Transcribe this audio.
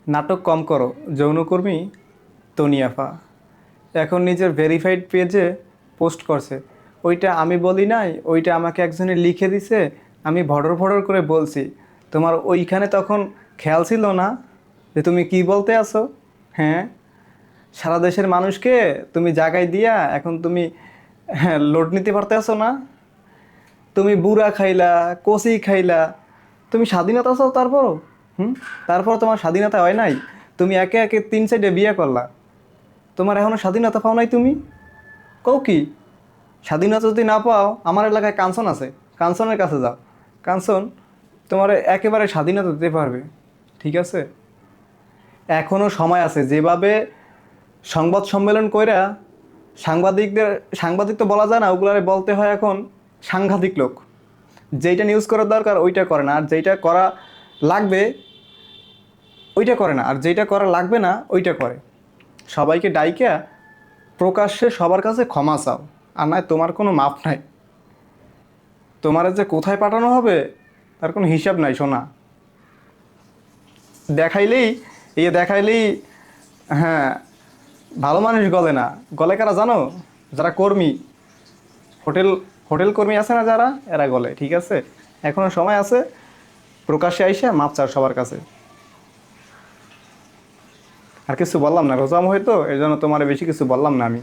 নাটক কম করো। যৌনকর্মী তনিয়াফা এখন নিজের ভেরিফাইড পেজে পোস্ট করছে। ওইটা আমি বলি নাই, ওইটা আমাকে একজনে লিখে দিছে, আমি ভডর ভডর করে বলছি। তোমার ওইখানে তখন খেয়াল ছিল না যে তুমি কি বলতে আসো? হ্যাঁ, সারা দেশের মানুষকে তুমি জাগাই দিয়া এখন তুমি হ্যাঁ লোড নিতে পারতে আসো না? তুমি বুড়া খাইলা, কচি খাইলা, তুমি স্বাধীনতা চাও তারপরও? তারপর তোমার স্বাধীনতা হয় নাই? তুমি একে একে 3 সাইডে বিয়ে করলা, তোমার এখনও স্বাধীনতা পাও নাই তুমি? কও কি? স্বাধীনতা যদি না পাও, আমার এলাকায় কাঞ্চন আছে, কাঞ্চনের কাছে যাও। কাঞ্চন তোমার একেবারে স্বাধীনতা দিতে পারবে। ঠিক আছে, এখনও সময় আছে। যেভাবে সংবাদ সম্মেলন কইরা সাংবাদিকদের, সাংবাদিক তো বলা যায় না, ওগুলারে বলতে হয় এখন সাংঘাতিক লোক। যেইটা নিউজ করার দরকার ওইটা করে না, আর যেইটা করা লাগবে ওইটা করে না, আর যেইটা করা লাগবে না ওইটা করে। সবাইকে ডাইকা প্রকাশ্যে সবার কাছে ক্ষমা চাও, আর নয় তোমার কোনো মাপ নাই। তোমার যে কোথায় পাঠানো হবে তার কোনো হিসাব নাই সোনা। দেখাইলেই দেখাইলেই হ্যাঁ, ভালো মানুষ গলে না, গলে কারা জানো? যারা কর্মী, হোটেল হোটেল কর্মী আছে না যারা, এরা গলে। ঠিক আছে, এখনও সময় আছে, প্রকাশ্যে আইসা মাপ চাও সবার কাছে। আর কিছু বললাম না, রোজাম হয়তো এর জন্য তোমার বেশি কিছু বললাম না আমি।